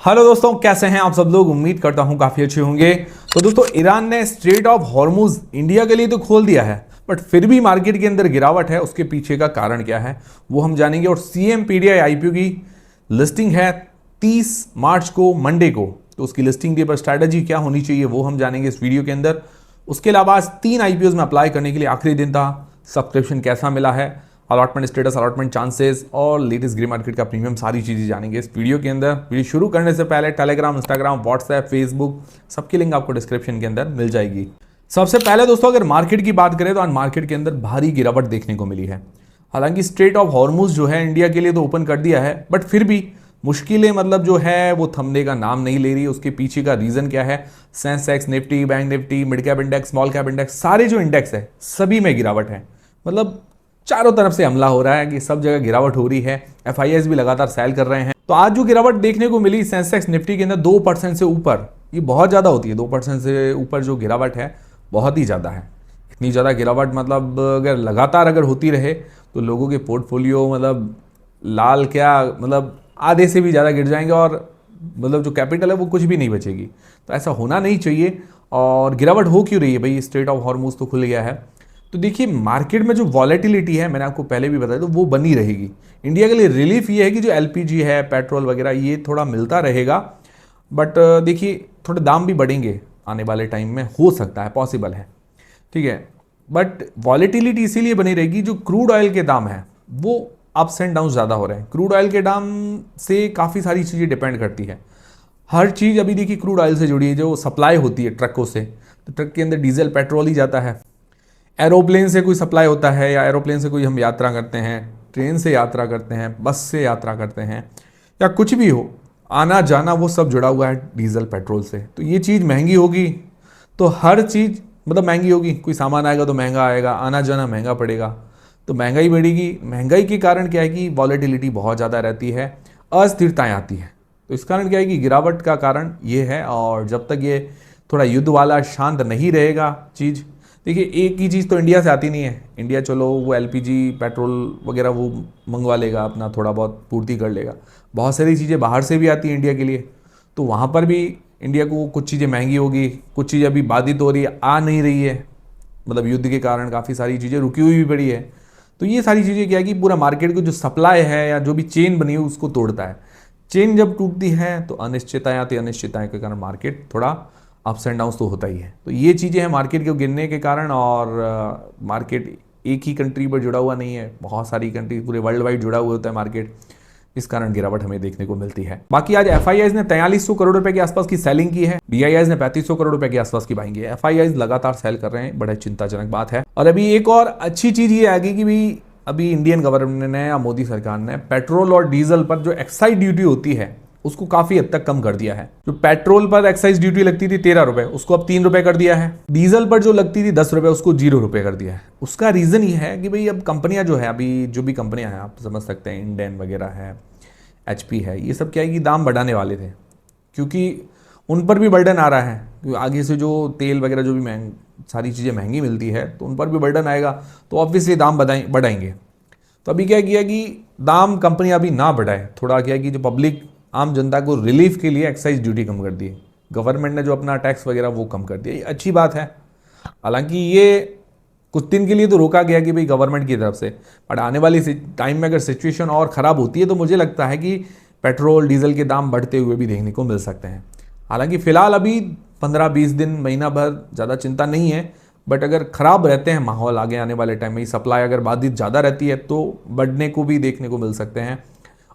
Hello दोस्तों, कैसे हैं आप सब लोग। उम्मीद करता हूं काफी अच्छे होंगे। तो दोस्तों, ईरान ने स्ट्रेट ऑफ हॉर्मुज इंडिया के लिए तो खोल दिया है, बट फिर भी मार्केट के अंदर गिरावट है। उसके पीछे का कारण क्या है वो हम जानेंगे। और सीएमपीडीआई आईपीओ की लिस्टिंग है 30 मार्च को, मंडे को। तो उसकी लिस्टिंग डे पर स्ट्रैटेजी क्या होनी चाहिए वो हम जानेंगे इस वीडियो के अंदर। उसके अलावा आज 3 आईपीओ में अप्लाई करने के लिए आखिरी दिन था। सब्सक्रिप्शन कैसा मिला है, अलॉटमेंट स्टेटस, अलॉटमेंट चांसेस और लेटेस्ट ग्रे मार्केट का प्रीमियम, सारी चीज़ें जानेंगे इस वीडियो के अंदर। वीडियो शुरू करने से पहले टेलीग्राम, इंस्टाग्राम, व्हाट्सएप, फेसबुक सबकी लिंक आपको डिस्क्रिप्शन के अंदर मिल जाएगी। सबसे पहले दोस्तों, अगर मार्केट की बात करें तो आज मार्केट के अंदर भारी गिरावट देखने को मिली है। हालांकि स्ट्रेट ऑफ हॉर्मुज जो है इंडिया के लिए तो ओपन कर दिया है, बट फिर भी मुश्किलें जो है वो थमने का नाम नहीं ले रही। उसके पीछे का रीजन क्या है? Sensex, Nifty, bank Nifty, mid cap index, small cap index, सारे जो इंडेक्स है सभी में गिरावट है। चारों तरफ से हमला हो रहा है कि सब जगह गिरावट हो रही है। एफआईआईज भी लगातार सेल कर रहे हैं। तो आज जो गिरावट देखने को मिली सेंसेक्स निफ्टी के अंदर 2% से ऊपर, ये बहुत ज़्यादा होती है। 2% से ऊपर जो गिरावट है बहुत ही ज़्यादा है। इतनी ज़्यादा गिरावट अगर लगातार होती रहे तो लोगों के पोर्टफोलियो लाल क्या आधे से भी ज़्यादा गिर जाएंगे और जो कैपिटल है वो कुछ भी नहीं बचेगी। तो ऐसा होना नहीं चाहिए। और गिरावट हो क्यों रही है भाई? स्ट्रेट ऑफ हॉर्मुज तो खुल गया है। तो देखिए, मार्केट में जो वॉलेटिलिटी है, मैंने आपको पहले भी बताया, तो वो बनी रहेगी। इंडिया के लिए रिलीफ ये है कि जो एलपीजी है, पेट्रोल वगैरह, ये थोड़ा मिलता रहेगा। बट देखिए, थोड़े दाम भी बढ़ेंगे आने वाले टाइम में, हो सकता है, पॉसिबल है, ठीक है। बट वॉलेटिलिटी इसीलिए बनी रहेगी, जो क्रूड ऑयल के दाम है वो अप्स एंड डाउन ज़्यादा हो रहे हैं। क्रूड ऑयल के दाम से काफ़ी सारी चीज़ें डिपेंड करती है। हर चीज़ अभी देखिए क्रूड ऑयल से जुड़ी है। जो सप्लाई होती है ट्रकों से, तो ट्रक के अंदर डीजल, पेट्रोल ही जाता है। एरोप्लेन से कोई सप्लाई होता है, या एरोप्लेन से कोई हम यात्रा करते हैं, ट्रेन से यात्रा करते हैं, बस से यात्रा करते हैं, या कुछ भी हो, आना जाना, वो सब जुड़ा हुआ है डीजल, पेट्रोल से। तो ये चीज़ महंगी होगी तो हर चीज़ महंगी होगी। कोई सामान आएगा तो महंगा आएगा, आना जाना महंगा पड़ेगा, तो महंगाई बढ़ेगी। महंगाई के कारण क्या है कि वॉलेटिलिटी बहुत ज़्यादा रहती है, अस्थिरताएँ आती हैं। तो इस कारण क्या है कि गिरावट का कारण ये है। और जब तक ये थोड़ा युद्ध वाला शांत नहीं रहेगा चीज़, देखिए एक ही चीज़ तो इंडिया से आती नहीं है। इंडिया चलो वो एलपीजी, पेट्रोल वगैरह वो मंगवा लेगा, अपना थोड़ा बहुत पूर्ति कर लेगा। बहुत सारी चीज़ें बाहर से भी आती हैं इंडिया के लिए, तो वहाँ पर भी इंडिया को कुछ चीज़ें महंगी होगी, कुछ चीज़ें अभी बाधित हो रही है, आ नहीं रही है। युद्ध के कारण काफ़ी सारी चीज़ें रुकी हुई भी पड़ी है। तो ये सारी चीज़ें क्या है कि पूरा मार्केट को जो सप्लाई है या जो भी चेन बनी है उसको तोड़ता है। चेन जब टूटती है तो अनिश्चितताएं आती है, अनिश्चितताएं के कारण मार्केट थोड़ा अप्स एंड डाउन्स तो होता ही है। तो ये चीज़ें हैं मार्केट के गिरने के कारण। और मार्केट एक ही कंट्री पर जुड़ा हुआ नहीं है, बहुत सारी कंट्री, पूरे वर्ल्ड वाइड जुड़ा हुआ होता है मार्केट। इस कारण गिरावट हमें देखने को मिलती है। बाकी आज एफआईआईज ने 4300 करोड़ रुपए के आसपास की सेलिंग की है, बीआईआईज ने 3500 करोड़ रुपए के आसपास की बाइंग की है। एफआईआईज लगातार सेल कर रहे हैं, बड़ा चिंताजनक बात है। और अभी एक और अच्छी चीज़ ये आ गई कि भाई अभी इंडियन गवर्नमेंट ने या मोदी सरकार ने पेट्रोल और डीजल पर जो एक्साइज ड्यूटी होती है उसको काफी हद तक कम कर दिया है। जो पेट्रोल पर एक्साइज ड्यूटी लगती थी 13 रुपए, उसको अब 3 रुपए कर दिया है। डीजल पर जो लगती थी 10 रुपए, उसको 0 रुपए कर दिया है। उसका रीजन ये है कि भाई अब कंपनियां जो है, अभी जो भी कंपनियां हैं, आप समझ सकते हैं, इंडेन वगैरह है, एचपी है, ये सब क्या है कि दाम बढ़ाने वाले थे, क्योंकि उन पर भी बर्डन आ रहा है। क्योंकि आगे से जो तेल वगैरह जो भी सारी चीज़ें महंगी मिलती है तो उन पर भी बर्डन आएगा, तो ऑब्वियसली दाम बढ़ाएंगे। तो अभी क्या किया कि दाम कंपनी अभी ना बढ़ाए, थोड़ा क्या कि जो पब्लिक, आम जनता को रिलीफ के लिए एक्साइज ड्यूटी कम कर दी। गवर्नमेंट ने जो अपना टैक्स वगैरह वो कम कर दिया, ये अच्छी बात है। हालांकि ये कुछ दिन के लिए तो रोका गया कि भाई गवर्नमेंट की तरफ से, बट आने वाली टाइम में अगर सिचुएशन और ख़राब होती है तो मुझे लगता है कि पेट्रोल डीजल के दाम बढ़ते हुए भी देखने को मिल सकते हैं। हालांकि फ़िलहाल अभी 15-20 दिन, महीना भर ज़्यादा चिंता नहीं है। बट अगर ख़राब रहते हैं माहौल आगे आने वाले टाइम में, सप्लाई अगर बाधित ज़्यादा रहती है तो बढ़ने को भी देखने को मिल सकते हैं।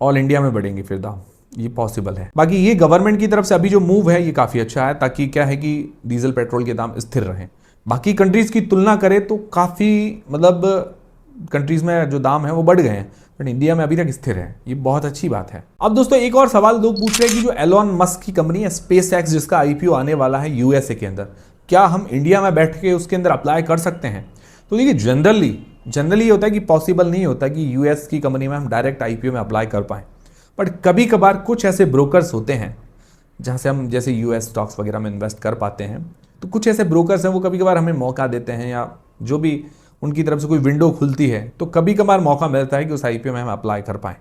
ऑल इंडिया में बढ़ेंगे फिर दाम, ये पॉसिबल है। बाकी ये गवर्नमेंट की तरफ से अभी जो मूव है ये काफ़ी अच्छा है, ताकि क्या है कि डीजल पेट्रोल के दाम स्थिर रहें। बाकी कंट्रीज़ की तुलना करें तो काफ़ी कंट्रीज़ में जो दाम है वो बढ़ गए हैं, बट इंडिया में अभी तक स्थिर है, ये बहुत अच्छी बात है। अब दोस्तों एक और सवाल लोग पूछ रहे हैं कि जो एलोन मस्क की कंपनी है स्पेस एक्स, जिसका आईपीओ आने वाला है यूएसए के अंदर, क्या हम इंडिया में बैठ के उसके अंदर अप्लाई कर सकते हैं? तो देखिए, जनरली होता है कि पॉसिबल नहीं होता कि यूएस की कंपनी में हम डायरेक्ट आईपीओ में अप्लाई कर पाएँ। बट कभी कभार कुछ ऐसे ब्रोकर्स होते हैं जहाँ से हम जैसे यूएस स्टॉक्स वगैरह में इन्वेस्ट कर पाते हैं। तो कुछ ऐसे ब्रोकर्स हैं, वो कभी कभार हमें मौका देते हैं, या जो भी उनकी तरफ से कोई विंडो खुलती है तो कभी कभार मौका मिलता है कि उस आईपीओ में हम अप्लाई कर पाएँ।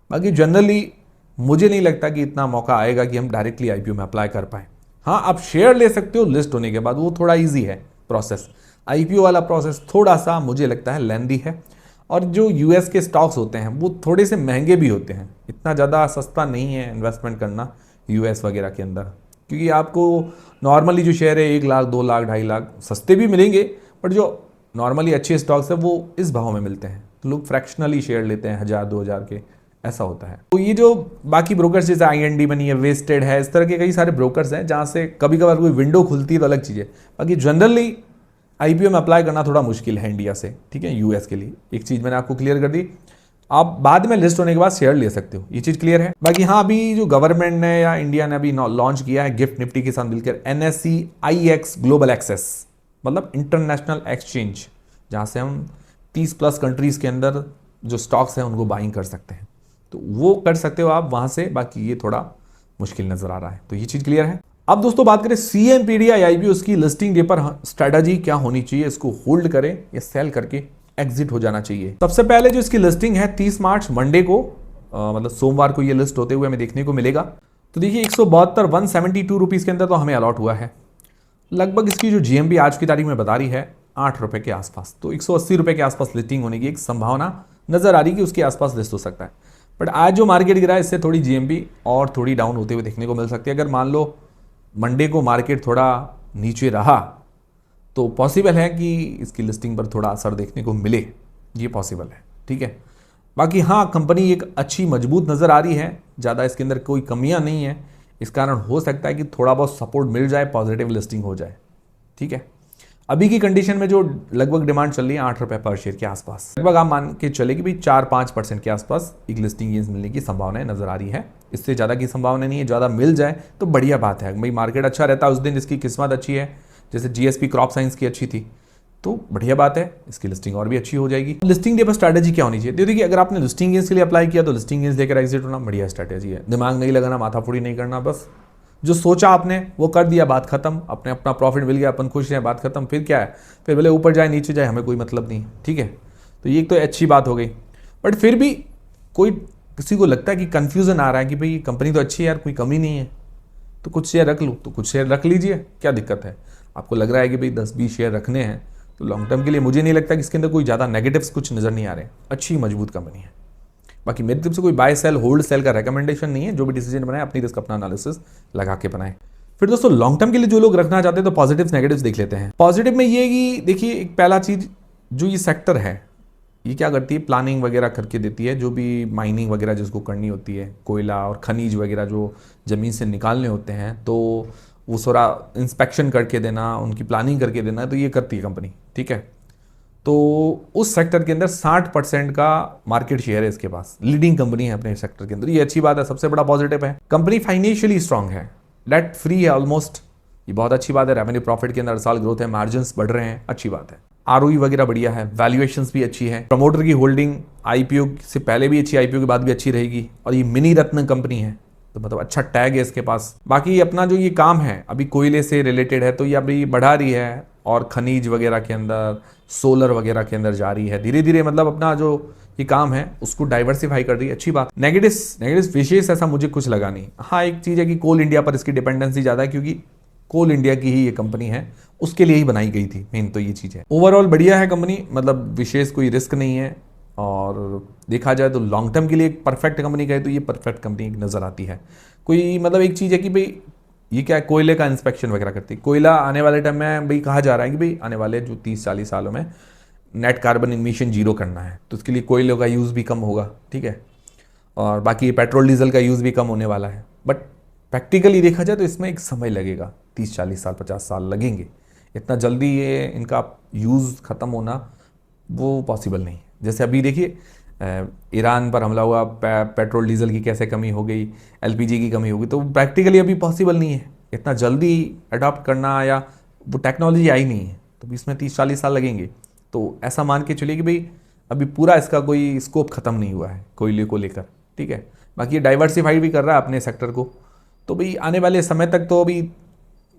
बाकी जनरली मुझे नहीं लगता कि इतना मौका आएगा कि हम डायरेक्टली आईपीओ में अप्लाई कर पाए। हाँ, आप शेयर ले सकते हो लिस्ट होने के बाद, वो थोड़ा ईजी है प्रोसेस। आईपीओ वाला प्रोसेस थोड़ा सा मुझे लगता है लेंदी है, और जो यूएस के स्टॉक्स होते हैं वो थोड़े से महंगे भी होते हैं, इतना ज़्यादा सस्ता नहीं है इन्वेस्टमेंट करना यूएस वगैरह के अंदर, क्योंकि आपको नॉर्मली जो शेयर है 1 लाख 2 लाख 2.5 लाख सस्ते भी मिलेंगे, बट जो नॉर्मली अच्छे स्टॉक्स है वो इस भाव में मिलते हैं। तो लोग फ्रैक्शनली शेयर लेते हैं 1000-2000 के, ऐसा होता है। तो ये जो बाकी ब्रोकर्स जैसे आईएनडी बनी है, वेस्टेड है, इस तरह के कई सारे ब्रोकर्स हैं जहाँ से कभी कभार कोई विंडो खुलती है तो अलग चीज़ है। बाकी जनरली आईपीओ में अप्लाई करना थोड़ा मुश्किल है इंडिया से, ठीक है, यूएस के लिए। एक चीज़ मैंने आपको क्लियर कर दी, आप बाद में लिस्ट होने के बाद शेयर ले सकते हो, ये चीज़ क्लियर है। बाकी हाँ, अभी जो गवर्नमेंट ने या इंडिया ने अभी लॉन्च किया है गिफ्ट निफ्टी के साथ मिलकर NSE IX ग्लोबल एक्सेस, मतलब इंटरनेशनल एक्सचेंज, जहाँ से हम 30+ कंट्रीज़ के अंदर जो स्टॉक्स हैं उनको बाइंग कर सकते हैं, तो वो कर सकते हो आप वहाँ से। बाकी ये थोड़ा मुश्किल नज़र आ रहा है, तो ये चीज़ क्लियर है। अब दोस्तों बात करें CMPD आईपीओ, उसकी लिस्टिंग डे पर स्ट्रैटेजी क्या होनी चाहिए, इसको होल्ड करें या सेल करके एग्जिट हो जाना चाहिए। सबसे पहले जो इसकी लिस्टिंग है 30 मार्च मंडे को, मतलब सोमवार को ये लिस्ट होते हुए हमें देखने को मिलेगा। तो देखिए 172 रुपीज़ के अंदर तो हमें अलॉट हुआ है। लगभग इसकी जो GMP आज की तारीख में बता रही है 8 रुपये के आसपास, तो 180 रुपये के आसपास लिस्टिंग होने की एक संभावना नजर आ रही कि उसके आसपास लिस्ट हो सकता है। बट आज जो मार्केट गिरा है इससे थोड़ी GMP और थोड़ी डाउन होते हुए देखने को मिल सकती है। अगर मान लो मंडे को मार्केट थोड़ा नीचे रहा तो पॉसिबल है कि इसकी लिस्टिंग पर थोड़ा असर देखने को मिले, ये पॉसिबल है, ठीक है। बाकी हाँ, कंपनी एक अच्छी मजबूत नज़र आ रही है, ज़्यादा इसके अंदर कोई कमियां नहीं है, इस कारण हो सकता है कि थोड़ा बहुत सपोर्ट मिल जाए, पॉजिटिव लिस्टिंग हो जाए, ठीक है। अभी की कंडीशन में जो लगभग डिमांड चल रही है 8 रुपये पर शेयर के आसपास, लगभग आप मान के चले कि भाई 4-5% के आसपास एक लिस्टिंग गेंस मिलने की संभावना नजर आ रही है। इससे ज़्यादा की संभावना नहीं है, ज़्यादा मिल जाए तो बढ़िया बात है भाई, मार्केट अच्छा रहता है उस दिन जिसकी किस्मत अच्छी है, जैसे GSP क्रॉप साइंस की अच्छी थी, तो बढ़िया बात है, इसकी लिस्टिंग और भी अच्छी हो जाएगी। लिस्टिंग डे पर स्ट्रैटेजी क्या होनी चाहिए? देखिए अगर आपने लिस्टिंग गेंस के लिए अप्लाई किया तो लिस्टिंग गेंस लेकर एग्जिट होना बढ़िया स्ट्रैटेजी है। दिमाग नहीं लगाना, माथाफोड़ी नहीं करना, बस जो सोचा आपने वो कर दिया, बात खत्म। अपने अपना प्रॉफिट मिल गया, अपन खुश हैं, बात खत्म। फिर क्या है, फिर भले ऊपर जाए नीचे जाए हमें कोई मतलब नहीं, ठीक है। तो ये तो अच्छी बात हो गई, बट फिर भी कोई किसी को लगता है कि कन्फ्यूजन आ रहा है कि भाई कंपनी तो अच्छी है यार, कोई कमी नहीं है, तो कुछ शेयर रख लूँ, तो कुछ शेयर रख लीजिए, क्या दिक्कत है। आपको लग रहा है कि भाई 10-20 शेयर रखने हैं तो लॉन्ग टर्म के लिए मुझे नहीं लगता कि इसके अंदर कोई ज़्यादा नेगेटिव्स कुछ नज़र नहीं आ रहे, अच्छी मजबूत कंपनी है। बाकी मेरी तरफ से कोई बाय सेल होल्ड सेल का रेकमेंडेशन नहीं है, जो भी डिसीजन बनाए अपनी रिस्क अपना एनालिसिस लगा के बनाए। फिर दोस्तों लॉन्ग टर्म के लिए जो लोग रखना चाहते हैं तो पॉजिटिव्स नेगेटिव्स देख लेते हैं। पॉजिटिव में ये कि देखिए एक पहला चीज, जो ये सेक्टर है ये क्या करती है, प्लानिंग वगैरह करके देती है, जो भी माइनिंग वगैरह जिसको करनी होती है, कोयला और खनिज वगैरह जो ज़मीन से निकालने होते हैं, तो वो सारा इंस्पेक्शन करके देना, उनकी प्लानिंग करके देना, तो ये करती है कंपनी, ठीक है। तो उस सेक्टर के अंदर 60% का मार्केट शेयर है इसके पास, लीडिंग कंपनी है अपने सेक्टर के अंदर, ये अच्छी बात है, सबसे बड़ा पॉजिटिव है। कंपनी फाइनेंशियली स्ट्रांग है, डेट फ्री है ऑलमोस्ट, ये बहुत अच्छी बात है। रेवेन्यू प्रॉफिट के अंदर साल ग्रोथ है, मार्जिन बढ़ रहे हैं, अच्छी बात है। ROE वगैरह बढ़िया है, वैल्यूएशंस भी अच्छी है। प्रमोटर की होल्डिंग आईपीओ से पहले भी अच्छी, आईपीओ के बाद भी अच्छी रहेगी, और ये मिनी रत्न कंपनी है, तो मतलब अच्छा टैग है इसके पास। बाकी अपना जो ये काम है अभी कोयले से रिलेटेड है, तो ये अभी बढ़ा रही है, और खनिज वगैरह के अंदर, सोलर वगैरह के अंदर जा रही है धीरे धीरे, मतलब अपना जो ये काम है उसको डाइवर्सिफाई कर रही है, अच्छी बात। नेगेटिव विशेष ऐसा मुझे कुछ लगा नहीं। हाँ, एक चीज़ है कि कोल इंडिया पर इसकी डिपेंडेंसी ज़्यादा है, क्योंकि कोल इंडिया की ही ये कंपनी है, उसके लिए ही बनाई गई थी, मेन तो ये चीज़ है। ओवरऑल बढ़िया है कंपनी, मतलब विशेष कोई रिस्क नहीं है, और देखा जाए तो लॉन्ग टर्म के लिए एक परफेक्ट कंपनी कहे तो ये परफेक्ट कंपनी नज़र आती है। कोई मतलब एक चीज़ है कि भाई ये क्या है, कोयले का इंस्पेक्शन वगैरह करती है। कोयला आने वाले टाइम में भाई कहा जा रहा है कि भाई आने वाले जो 30-40 सालों में नेट कार्बन इमिशन जीरो करना है, तो उसके लिए कोयले का यूज़ भी कम होगा, ठीक है। और बाकी पेट्रोल डीजल का यूज़ भी कम होने वाला है, बट प्रैक्टिकली देखा जाए तो इसमें एक समय लगेगा, 30-40 साल 50 साल लगेंगे। इतना जल्दी ये इनका यूज़ ख़त्म होना वो पॉसिबल नहीं। जैसे अभी देखिए ईरान पर हमला हुआ, पेट्रोल डीजल की कैसे कमी हो गई, LPG की कमी हो गई, तो प्रैक्टिकली अभी पॉसिबल नहीं है इतना जल्दी अडॉप्ट करना, या वो टेक्नोलॉजी आई नहीं है, तो इसमें 30-40 साल लगेंगे। तो ऐसा मान के चलिए कि भाई अभी पूरा इसका कोई स्कोप ख़त्म नहीं हुआ है कोयले को लेकर, ठीक है। बाकी ये डाइवर्सिफाइड भी कर रहा है अपने सेक्टर को, तो भाई आने वाले समय तक तो अभी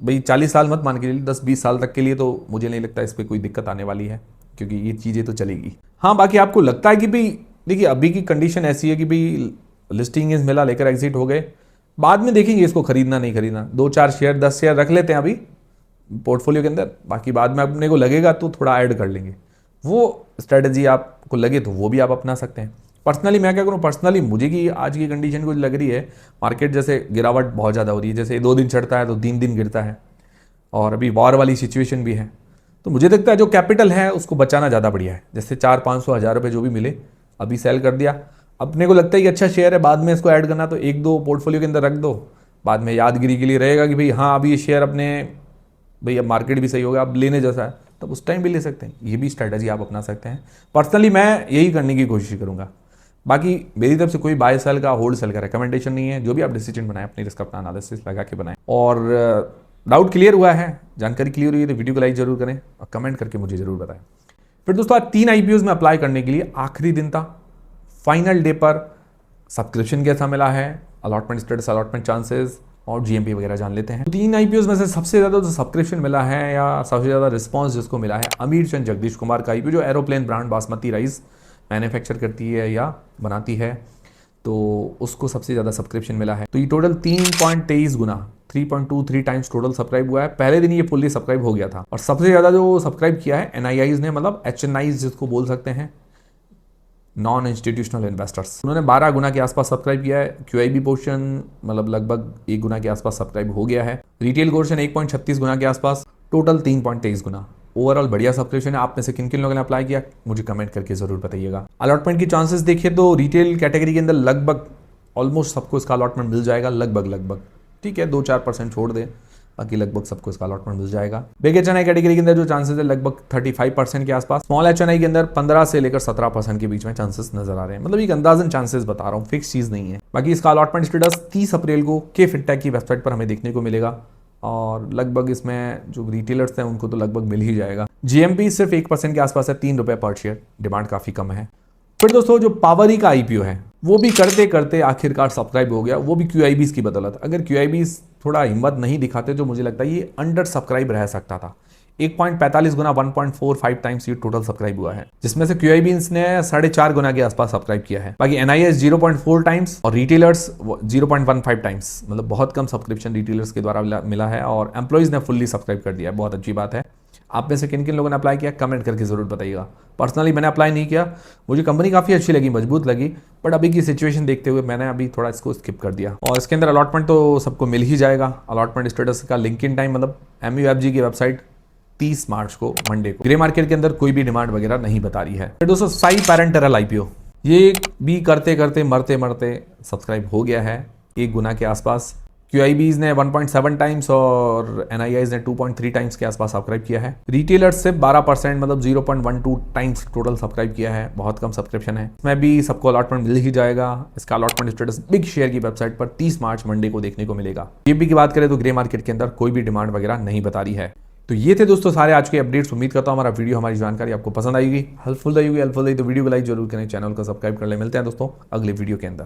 भाई 40 साल मत मान के चलिए, 10-20 साल तक के लिए तो मुझे नहीं लगता इस पर कोई दिक्कत आने वाली है, क्योंकि ये चीज़ें तो चलेगी। हाँ, बाकी आपको लगता है कि भाई देखिए अभी की कंडीशन ऐसी है कि भाई लिस्टिंग मिला, लेकर एग्जिट हो गए। बाद में देखेंगे इसको खरीदना नहीं खरीदना, 2-4 शेयर 10 शेयर रख लेते हैं अभी पोर्टफोलियो के अंदर, बाकी बाद में अपने को लगेगा तो थोड़ा ऐड कर लेंगे। वो स्ट्रेटजी आपको लगे तो वो भी आप अपना सकते हैं। पर्सनली मैं क्या करूँ, पर्सनली मुझे कि आज की कंडीशन कुछ लग रही है, मार्केट जैसे गिरावट बहुत ज़्यादा हो रही है, जैसे 2 दिन चढ़ता है तो 3 दिन गिरता है, और अभी वॉर वाली सिचुएशन भी है। तो मुझे लगता है जो कैपिटल है उसको बचाना ज़्यादा बढ़िया है। जैसे 400-500 हज़ार रुपये जो भी मिले अभी सेल कर दिया। अपने को लगता है कि अच्छा शेयर है, बाद में इसको ऐड करना तो 1-2 पोर्टफोलियो के अंदर रख दो, बाद में यादगिरी के लिए रहेगा कि भाई हाँ अभी ये शेयर अपने भाई अब मार्केट भी सही हो गया, अब लेने जैसा है, तब उस टाइम भी ले सकते हैं। ये भी स्ट्रैटेजी आप अपना सकते हैं। पर्सनली मैं यही करने की कोशिश करूँगा। बाकी मेरी तरफ से कोई बाय सेल का होल्ड सेल का रिकमेंडेशन नहीं है। जो भी आप डिसीजन बनाएं अपनी रिस्क अपना एनालिसिस लगा के बनाएं। और डाउट क्लियर हुआ है, जानकारी क्लियर हुई है तो वीडियो को लाइक जरूर करें और कमेंट करके मुझे जरूर बताएं। फिर दोस्तों आज 3 IPOs में अप्लाई करने के लिए आखिरी दिन था। फाइनल डे पर सब्सक्रिप्शन कैसा मिला है, अलॉटमेंट स्टेटस, अलॉटमेंट चांसेस और GMP वगैरह जान लेते हैं। 3 IPOs में से सबसे ज़्यादा जो सब्सक्रिप्शन मिला है या सबसे ज़्यादा रिस्पॉन्स जिसको मिला है, अमीर चंद जगदीश कुमार का IPO, जो aeroplane brand basmati rice manufacture करती है या बनाती है, तो उसको सबसे ज़्यादा सब्सक्रिप्शन मिला है। तो ये टोटल 3.23 गुना 3.23 टाइम्स टोटल सब्सक्राइब हुआ है। पहले दिन ये फुल्ली सब्सक्राइब हो गया था। और सबसे ज़्यादा जो सब्सक्राइब किया है NIIs ने, मतलब HNIs जिसको बोल सकते हैं, नॉन इंस्टीट्यूशनल इन्वेस्टर्स, उन्होंने 12 गुना के आसपास सब्सक्राइब किया है। QIB पोर्शन मतलब लगभग 1 गुना के आसपास सब्सक्राइब हो गया है। रिटेल पोर्शन 1.36 गुना के आसपास, टोटल 3.23 गुना। ओवरऑल बढ़िया सब्सक्रिप्शन है। आप में से किन किन लोगों ने अप्लाई किया मुझे कमेंट करके जरूर बताइएगा। अलॉटमेंट की चांसेस देखिए तो रिटेल कैटेगरी के अंदर लगभग ऑलमोस्ट सबको इसका अलॉटमेंट मिल जाएगा, लगभग ठीक है, 2-4% छोड़ दें, बाकी लगभग सबको इसका अलॉटमेंट मिल जाएगा। बिग HNI कैटेगरी के अंदर जो चांसेस है लगभग 35% के आसपास। स्मॉल HNI के अंदर 15 से लेकर 17% के बीच में चांसेस नजर आ रहे हैं। मतलब एक अंदाजन चांसेस बता रहा हूँ, फिक्स चीज नहीं है। बाकी इसका अलॉटमेंट स्टेटस 30 अप्रैल को K-Fintech की वेबसाइट पर हमें देखने को मिलेगा, और लगभग इसमें जो रिटेलर्स हैं उनको तो लगभग मिल ही जाएगा। GMP सिर्फ 1% के आसपास है, 3 रुपये पर शेयर, डिमांड काफी कम है। फिर दोस्तों जो पावरी का IPO है वो भी करते करते आखिरकार सब्सक्राइब हो गया, वो भी QIBs की बदौलत। अगर QIBs थोड़ा हिम्मत नहीं दिखाते तो मुझे लगता है ये अंडर सब्सक्राइब रह सकता था। 1.45 गुना 1.45 टाइम्स ये टोटल सब्सक्राइब हुआ है, जिसमें से QIBs ने 4.5 गुना के आसपास सब्सक्राइब किया है। बाकी NIS 0.4 टाइम्स और रिटेलर्स 0.15 टाइम्स, मतलब बहुत कम सब्सक्रिप्शन रिटेलर्स के द्वारा मिला है, और एम्प्लॉइज ने फुल्ली सब्सक्राइब कर दिया है। बहुत अच्छी बात है। आप में से किन किन लोगों ने अप्लाई किया कमेंट करके जरूर बताइएगा। पर्सनली मैंने अप्लाई नहीं किया, मुझे कंपनी काफ़ी अच्छी लगी, मजबूत लगी, बट अभी की सिचुएशन देखते हुए मैंने अभी थोड़ा इसको स्किप कर दिया। और इसके अंदर अलॉटमेंट तो सबको मिल ही जाएगा। अलॉटमेंट स्टेटस का लिंक इन टाइम मतलब MUFG की वेबसाइट 30 मार्च को, मंडे को। ग्रे मार्केट के अंदर कोई भी डिमांड वगैरह नहीं बता रही है। फिर दोस्तों साई पैरेंटरल IPO, ये भी करते करते मरते मरते सब्सक्राइब हो गया है 1 गुना के आसपास। QIBs ने 1.7 टाइम्स और NIIs ने 2.3 टाइम्स के आसपास सब्सक्राइब किया है। रिटेलर्स से 12% मतलब 0.12 टाइम्स टोटल सब्सक्राइब किया है। बहुत कम सब्सक्रिप्शन है। इसमें भी सबको अलॉटमेंट मिल ही जाएगा। इसका अलॉटमेंट स्टेटस बिग शेयर की वेबसाइट पर 30 मार्च मंडे को देखने को मिलेगा। GMP की बात करें तो ग्रे मार्केट के अंदर कोई भी डिमांड वगैरह नहीं बता रही है। तो ये थे दोस्तों सारे आज के अपडेट्स। उम्मीद करता हूँ हमारा वीडियो, हमारी जानकारी आपको पसंद आएगी, हेल्पफुल रहेगी। तो वीडियो को लाइक जरूर करें, चैनल को सब्सक्राइब कर ले। मिलते हैं दोस्तों अगले वीडियो के अंदर।